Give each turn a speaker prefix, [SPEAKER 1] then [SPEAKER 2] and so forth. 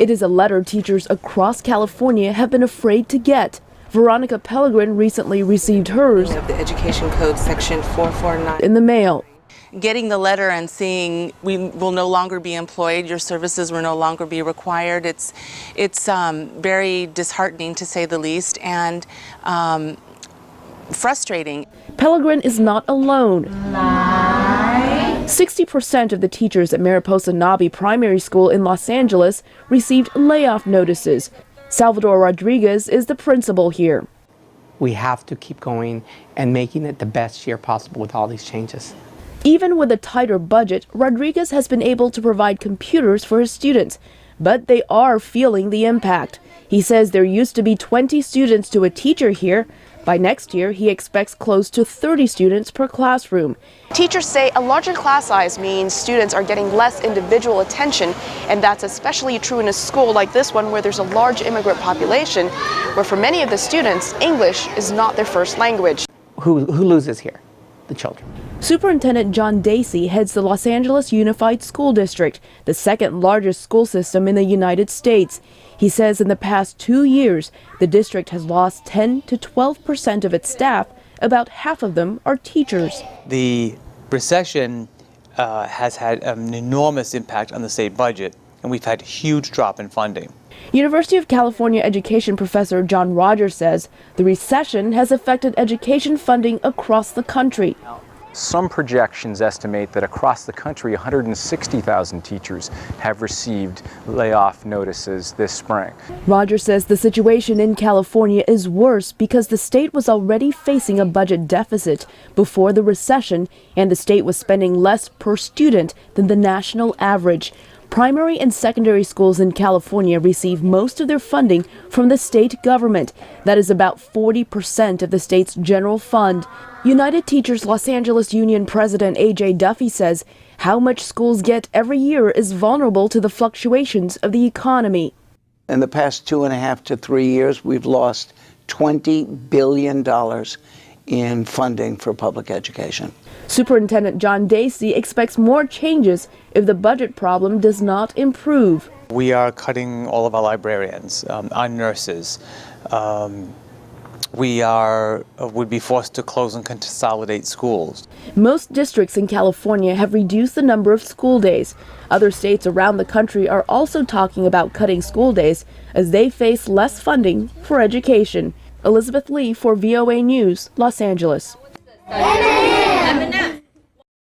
[SPEAKER 1] It is a letter teachers across California have been afraid to get. Veronica Pellegrin recently received hers
[SPEAKER 2] of the Education Code Section 449
[SPEAKER 1] in the mail.
[SPEAKER 2] Getting the letter and seeing we will no longer be employed, your services will no longer be required, it's very disheartening to say the least, and frustrating.
[SPEAKER 1] Pellegrin is not alone. 60% of the teachers at Mariposa Nabi Primary School in Los Angeles received layoff notices. Salvador Rodriguez is the principal here.
[SPEAKER 3] We have to keep going and making it the best year possible with all these changes.
[SPEAKER 1] Even with a tighter budget, Rodriguez has been able to provide computers for his students, but they are feeling the impact. He says there used to be 20 students to a teacher here. By next year, he expects close to 30 students per classroom.
[SPEAKER 4] Teachers say a larger class size means students are getting less individual attention, and that's especially true in a school like this one where there's a large immigrant population, where for many of the students, English is not their first language.
[SPEAKER 3] Who loses here? The children.
[SPEAKER 1] Superintendent John Dacey heads the Los Angeles Unified School District, the second largest school system in the United States. He says in the past 2 years, the district has lost 10 to 12% of its staff. About half of them are teachers.
[SPEAKER 5] The recession has had an enormous impact on the state budget, and we've had a huge drop in funding.
[SPEAKER 1] University of California education professor John Rogers says the recession has affected education funding across the country.
[SPEAKER 6] Some projections estimate that across the country, 160,000 teachers have received layoff notices this spring.
[SPEAKER 1] Rogers says the situation in California is worse because the state was already facing a budget deficit before the recession, and the state was spending less per student than the national average. Primary and secondary schools in California receive most of their funding from the state government. That is about 40% of the state's general fund. United Teachers Los Angeles Union President A.J. Duffy says how much schools get every year is vulnerable to the fluctuations of the economy.
[SPEAKER 7] In the past 2.5 to 3 years, we've lost $20 billion in funding for public education.
[SPEAKER 1] Superintendent John Dacey expects more changes if the budget problem does not improve.
[SPEAKER 5] We are cutting all of our librarians, our nurses. We would be forced to close and consolidate schools.
[SPEAKER 1] Most districts in California have reduced the number of school days. Other states around the country are also talking about cutting school days as they face less funding for education. Elizabeth Lee for VOA News, Los Angeles.